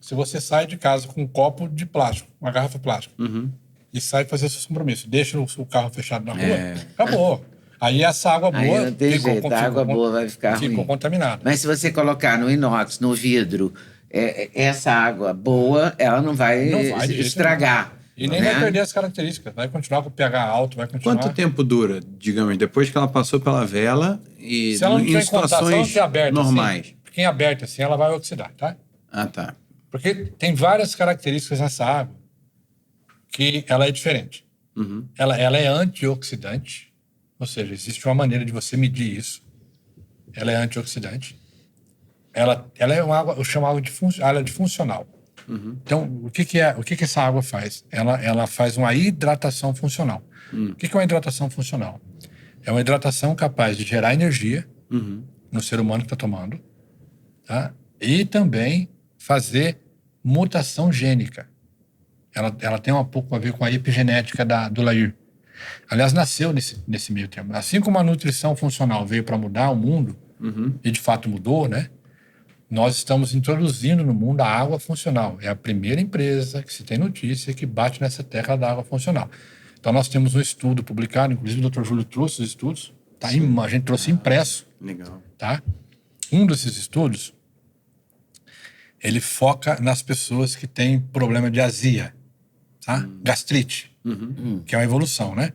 Se você sai de casa com um copo de plástico, uma garrafa plástica, e sai fazer seus compromissos, deixa o carro fechado na rua, acabou. Aí essa água boa Aí não tem jeito, a água boa vai ficar ruim. Ficou contaminada. Mas se você colocar no inox, no vidro, essa água boa, ela não vai estragar. E nem vai perder as características. Vai continuar com o pH alto, vai continuar... Quanto tempo dura, digamos, depois que ela passou pela vela e se ela não em situações normais? Assim, porque em aberto assim, ela vai oxidar, tá? Ah, tá. Porque tem várias características nessa água que ela é diferente. Ela é antioxidante, ou seja, existe uma maneira de você medir isso. Ela é antioxidante. Ela é uma água, eu chamo água de funcional. Então, o que essa água faz? Ela faz uma hidratação funcional. O que é uma hidratação funcional? É uma hidratação capaz de gerar energia no ser humano que está tomando, tá? E também fazer mutação gênica. Ela tem um pouco a ver com a epigenética do Lair. Aliás, nasceu nesse meio termo. Assim como a nutrição funcional veio para mudar o mundo, e de fato mudou, né? Nós estamos introduzindo no mundo a água funcional. É a primeira empresa que se tem notícia que bate nessa tecla da água funcional. Então, nós temos um estudo publicado, inclusive o Dr. Júlio trouxe os estudos, a gente trouxe impresso. Legal. Tá? Um desses estudos, ele foca nas pessoas que têm problema de azia, tá? Gastrite, que é uma evolução, né?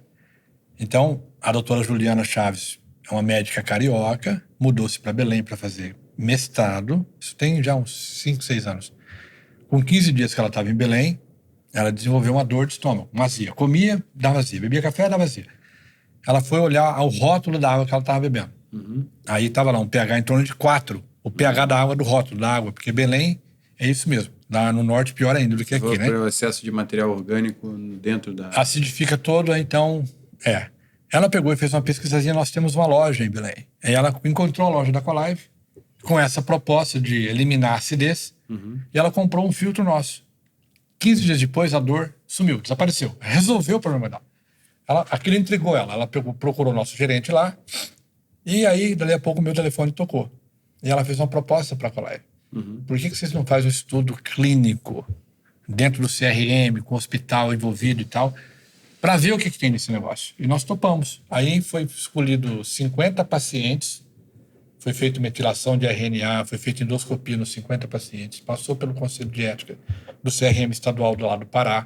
Então, a doutora Juliana Chaves é uma médica carioca, mudou-se para Belém para fazer mestrado, isso tem já uns 5, 6 anos. Com 15 dias que ela estava em Belém, ela desenvolveu uma dor de estômago, uma azia. Comia, dava azia. Bebia café, dava azia. Ela foi olhar o rótulo da água que ela estava bebendo. Aí estava lá um pH em torno de 4. O pH da água, do rótulo da água, porque Belém é isso mesmo. Lá no norte, pior ainda do que aqui, né? Pelo excesso de material orgânico dentro da... Acidifica todo, então... Ela pegou e fez uma pesquisazinha, nós temos uma loja em Belém. Aí ela encontrou a loja da Colive, com essa proposta de eliminar a acidez, e ela comprou um filtro nosso. 15 dias depois, a dor sumiu, desapareceu. Resolveu o problema dela. Aquilo intrigou ela. Ela procurou o nosso gerente lá, e aí, dali a pouco, o meu telefone tocou. E ela fez uma proposta para a Colive. Por que vocês não fazem um estudo clínico dentro do CRM, com o hospital envolvido e tal, para ver o que tem nesse negócio? E nós topamos. Aí foi escolhido 50 pacientes, foi feita metilação de RNA, foi feita endoscopia nos 50 pacientes, passou pelo Conselho de Ética do CRM estadual do lado do Pará,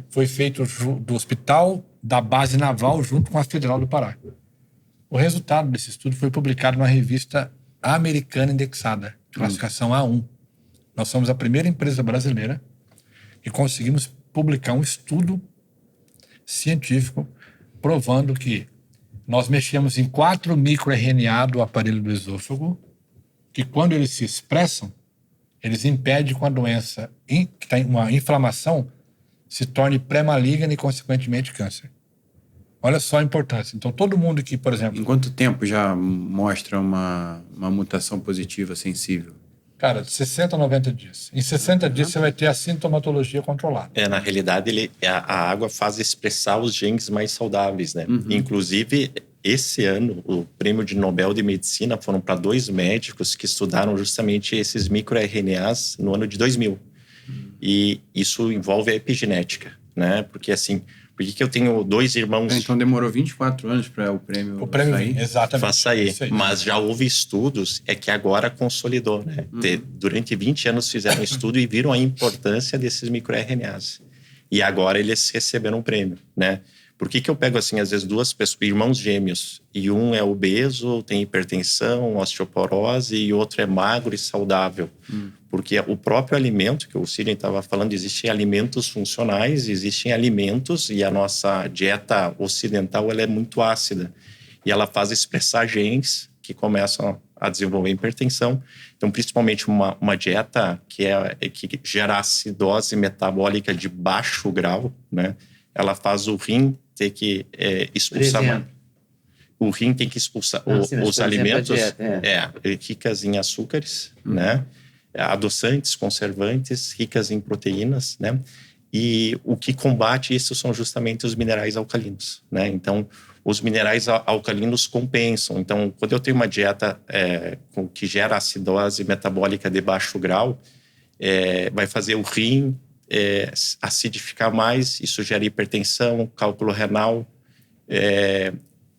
foi feito do hospital da base naval junto com a Federal do Pará. O resultado desse estudo foi publicado numa revista americana indexada, classificação A1. Nós somos a primeira empresa brasileira que conseguimos publicar um estudo científico provando que nós mexemos em 4 microRNA do aparelho do esôfago, que quando eles se expressam, eles impedem que a doença, que tem uma inflamação, se torne pré-maligna e, consequentemente, câncer. Olha só a importância. Então, todo mundo que, por exemplo... Em quanto tempo já mostra uma mutação positiva sensível? Cara, de 60 a 90 dias. Em 60 dias você vai ter a sintomatologia controlada. Na realidade, a água faz expressar os genes mais saudáveis, né? Inclusive, esse ano, o prêmio de Nobel de Medicina foram para 2 médicos que estudaram justamente esses microRNAs no ano de 2000. E isso envolve a epigenética, né? Porque assim... Por que eu tenho 2 irmãos... Então demorou 24 anos para o prêmio sair? Exatamente. Sair. Mas já houve estudos, que agora consolidou, né? Durante 20 anos fizeram estudo e viram a importância desses microRNAs. E agora eles receberam um prêmio, né? Por que eu pego, assim, às vezes 2 pessoas, irmãos gêmeos, e um é obeso, tem hipertensão, osteoporose, e outro é magro e saudável? Porque o próprio alimento, que o Sidney estava falando, existem alimentos funcionais, existem alimentos, e a nossa dieta ocidental ela é muito ácida. E ela faz expressar genes que começam a desenvolver hipertensão. Então, principalmente uma dieta que gera acidose metabólica de baixo grau, né? Ela faz o rim ter que expulsar... O rim tem que expulsar os alimentos ricas em açúcares, né? Adoçantes, conservantes, ricas em proteínas, né? E o que combate isso são justamente os minerais alcalinos, né? Então, os minerais alcalinos compensam. Então, quando eu tenho uma dieta que gera acidose metabólica de baixo grau, vai fazer o rim acidificar mais, isso gera hipertensão, cálculo renal,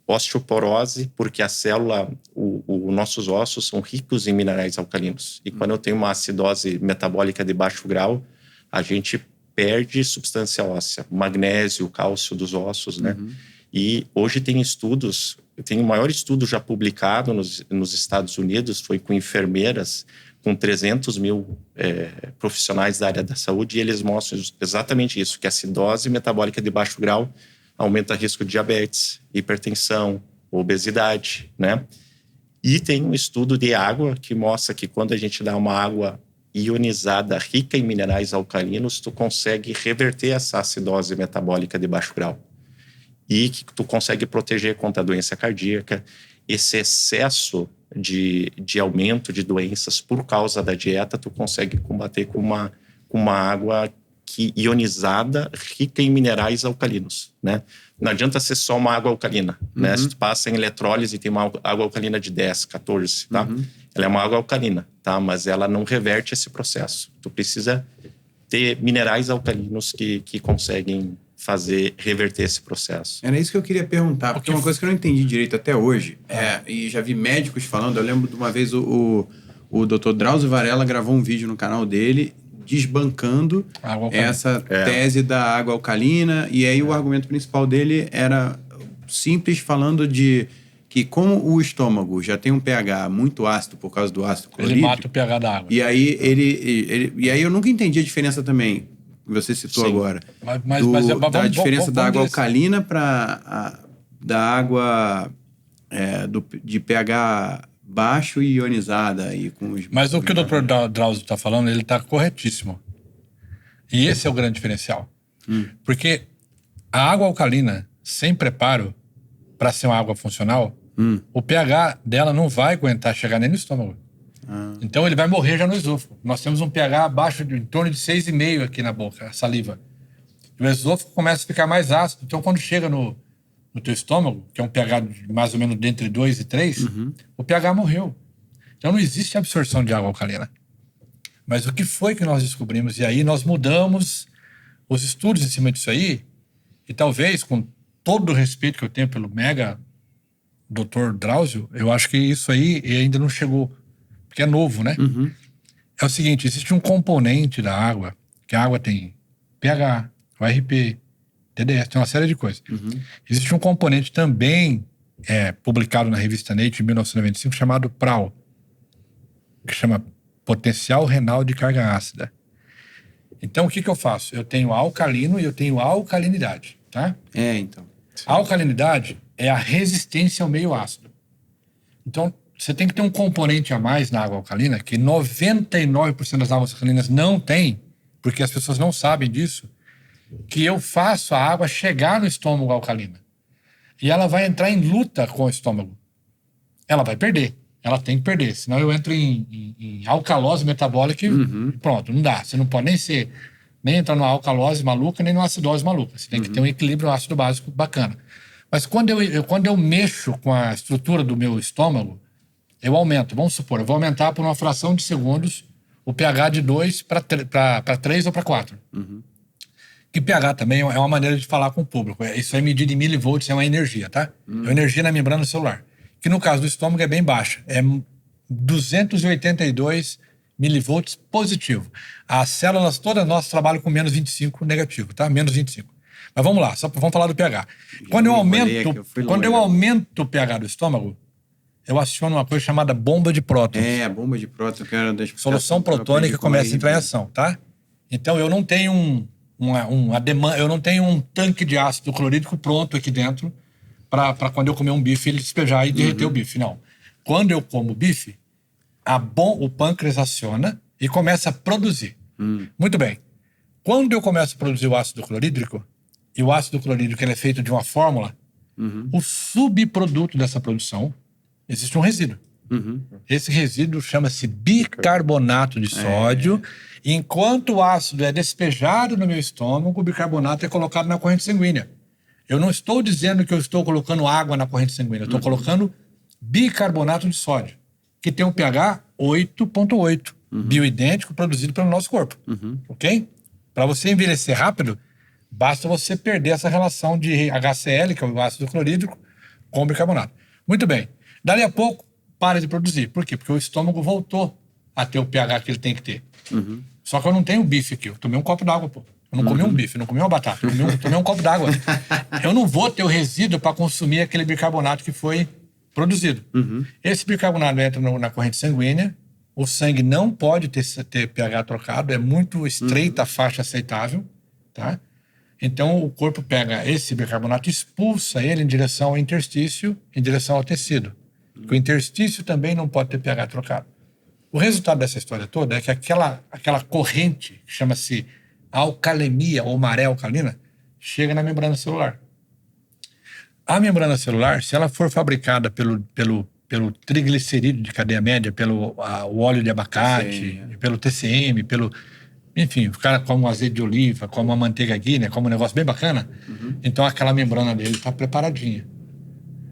osteoporose, porque a célula, os nossos ossos são ricos em minerais alcalinos. E quando eu tenho uma acidose metabólica de baixo grau, a gente perde substância óssea, magnésio, cálcio dos ossos, né? E hoje tem estudos, tem o maior estudo já publicado nos Estados Unidos, foi com enfermeiras, com 300 mil profissionais da área da saúde, e eles mostram exatamente isso, que a acidose metabólica de baixo grau aumenta o risco de diabetes, hipertensão, obesidade, né? E tem um estudo de água que mostra que quando a gente dá uma água ionizada, rica em minerais alcalinos, tu consegue reverter essa acidose metabólica de baixo grau. E que tu consegue proteger contra a doença cardíaca. Esse excesso de aumento de doenças por causa da dieta, tu consegue combater com uma água ionizada, rica em minerais alcalinos, né? Não adianta ser só uma água alcalina, né? Se tu passa em eletrólise e tem uma água alcalina de 10, 14, tá? Ela é uma água alcalina, tá? Mas ela não reverte esse processo. Tu precisa ter minerais alcalinos que conseguem reverter esse processo. Era isso que eu queria perguntar, porque uma coisa que eu não entendi direito até hoje, e já vi médicos falando, eu lembro de uma vez o Dr. Drauzio Varela gravou um vídeo no canal dele desbancando essa tese da água alcalina, e aí o argumento principal dele era simples, falando de que como o estômago já tem um pH muito ácido por causa do ácido clorídrico... Ele mata o pH da água. E aí, e aí eu nunca entendi a diferença também, que você citou agora, da diferença da água alcalina para da água de pH baixo e ionizada. Mas o que o Dr. Drauzio está falando, ele está corretíssimo. E esse é o grande diferencial. Porque a água alcalina, sem preparo, para ser uma água funcional, o pH dela não vai aguentar chegar nem no estômago. Então ele vai morrer já no esôfago. Nós temos um pH abaixo, em torno de 6,5 aqui na boca, a saliva. E o esôfago começa a ficar mais ácido. Então quando chega no teu estômago, que é um pH de mais ou menos entre 2 e 3, o pH morreu. Então não existe absorção de água alcalina. Mas o que foi que nós descobrimos? E aí nós mudamos os estudos em cima disso aí, e talvez, com todo o respeito que eu tenho pelo mega Dr. Drauzio, eu acho que isso aí ainda não chegou, porque é novo, né? É o seguinte, existe um componente da água, que a água tem pH, ORP, TDS, tem uma série de coisas. Existe um componente também publicado na revista Nature em 1995 chamado PRAL, que chama potencial renal de carga ácida. Então, o que eu faço? Eu tenho alcalino e eu tenho alcalinidade, tá? Então. A alcalinidade é a resistência ao meio ácido. Então, você tem que ter um componente a mais na água alcalina, que 99% das águas alcalinas não tem, porque as pessoas não sabem disso, que eu faço a água chegar no estômago alcalina. E ela vai entrar em luta com o estômago. Ela vai perder. Ela tem que perder. Senão eu entro em alcalose metabólica e pronto, não dá. Você não pode nem entrar numa alcalose maluca, nem numa acidose maluca. Você tem que ter um equilíbrio ácido básico bacana. Mas quando eu mexo com a estrutura do meu estômago, eu aumento. Vamos supor, eu vou aumentar por uma fração de segundos o pH de 2 para 3 ou para 4. Que pH também é uma maneira de falar com o público. Isso é medido em milivolts, é uma energia, tá? É uma energia na membrana celular. Que no caso do estômago é bem baixa. É 282 milivolts positivo. As células todas nossas trabalham com menos 25 negativo, tá? Menos 25. Mas vamos lá, vamos falar do pH. Quando eu aumento o pH do estômago, eu aciono uma coisa chamada bomba de prótons. A bomba de prótons. Solução protônica começa a entrar em ação, tá? Então eu não tenho eu não tenho um tanque de ácido clorídrico pronto aqui dentro para quando eu comer um bife ele despejar e derreter o bife. Não. Quando eu como bife, o pâncreas aciona e começa a produzir. Muito bem. Quando eu começo a produzir o ácido clorídrico, e o ácido clorídrico ele é feito de uma fórmula, o subproduto dessa produção, existe um resíduo. Esse resíduo chama-se bicarbonato de sódio. Enquanto o ácido é despejado no meu estômago, o bicarbonato é colocado na corrente sanguínea. Eu não estou dizendo que eu estou colocando água na corrente sanguínea, eu estou colocando bicarbonato de sódio, que tem um pH 8,8. bioidêntico produzido pelo nosso corpo. Ok? Para você envelhecer rápido, basta você perder essa relação de HCl, que é o ácido clorídrico, com bicarbonato. Muito bem. Dali a pouco, para de produzir. Por quê? Porque o estômago voltou a ter o pH que ele tem que ter. Só que eu não tenho bife aqui. Eu tomei um copo d'água, pô. Eu não comi um bife, não comi uma batata. Eu tomei um copo d'água. Eu não vou ter o resíduo para consumir aquele bicarbonato que foi produzido. Esse bicarbonato entra na corrente sanguínea. O sangue não pode ter pH trocado. É muito estreita a faixa aceitável. Tá? Então, o corpo pega esse bicarbonato e expulsa ele em direção ao interstício, em direção ao tecido. O interstício também não pode ter pH trocado. O resultado dessa história toda é que aquela corrente, que chama-se alcalemia ou maré alcalina, chega na membrana celular. A membrana celular, se ela for fabricada pelo triglicerídeo de cadeia média, pelo o óleo de abacate, pelo TCM, enfim, o cara come um azeite de oliva, come uma manteiga guiné, come um negócio bem bacana, então aquela membrana dele está preparadinha.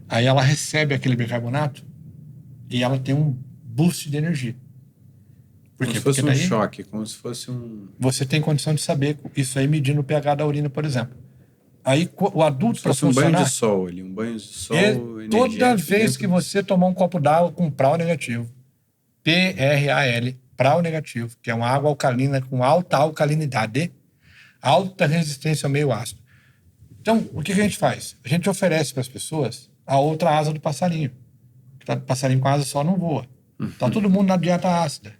Aí ela recebe aquele bicarbonato e ela tem um boost de energia. Como se fosse um choque, como se fosse um... Você tem condição de saber isso aí medindo o pH da urina, por exemplo. Aí o adulto, para funcionar... um banho de sol ali, um banho de sol... Toda vez que você tomar um copo d'água com PRAL negativo, PRAL, PRAL negativo, que é uma água alcalina com alta alcalinidade, alta resistência ao meio ácido. Então, o que a gente faz? A gente oferece para as pessoas a outra asa do passarinho. Passarinho com asa só não voa. Tá todo mundo na dieta ácida.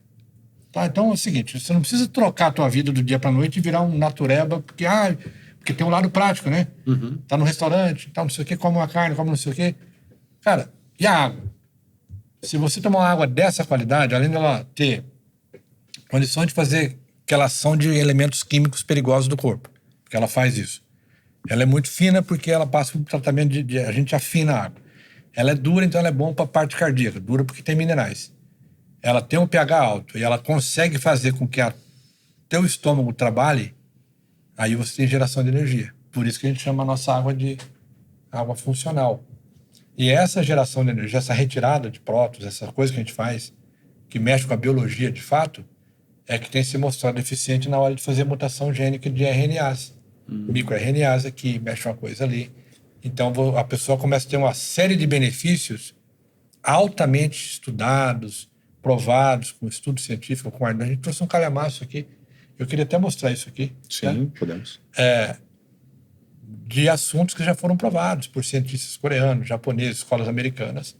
Tá? Então é o seguinte, você não precisa trocar a tua vida do dia para noite e virar um natureba, porque tem um lado prático, né? Tá no restaurante, tá não sei o quê, come uma carne, come não sei o quê. Cara, e a água? Se você tomar uma água dessa qualidade, além dela ter condição de fazer aquela ação de elementos químicos perigosos do corpo, porque ela faz isso. Ela é muito fina porque ela passa por um tratamento a gente afina a água. Ela é dura, então ela é bom para a parte cardíaca. Dura porque tem minerais. Ela tem um pH alto e ela consegue fazer com que teu estômago trabalhe, aí você tem geração de energia. Por isso que a gente chama a nossa água de água funcional. E essa geração de energia, essa retirada de prótons, essa coisa que a gente faz, que mexe com a biologia de fato, é que tem se mostrado eficiente na hora de fazer mutação gênica de RNAs. MicroRNAs aqui, mexe uma coisa ali. Então a pessoa começa a ter uma série de benefícios altamente estudados, provados, com estudo científico, com a gente trouxe um calhamaço aqui. Eu queria até mostrar isso aqui. Sim, podemos. De assuntos que já foram provados por cientistas coreanos, japoneses, escolas americanas.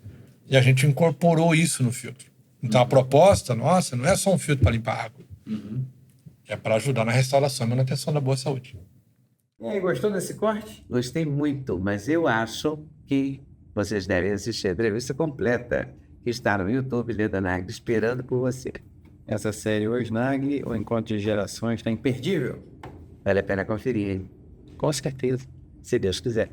E a gente incorporou isso no filtro. Então a proposta nossa não é só um filtro para limpar água. É para ajudar na restauração e manutenção da boa saúde. E aí, gostou desse corte? Gostei muito, mas eu acho que vocês devem assistir a entrevista completa, que está no YouTube, Leda Nagli, esperando por você. Essa série hoje, Nagli, o Encontro de Gerações, está imperdível. Vale a pena conferir, hein? Com certeza. Se Deus quiser.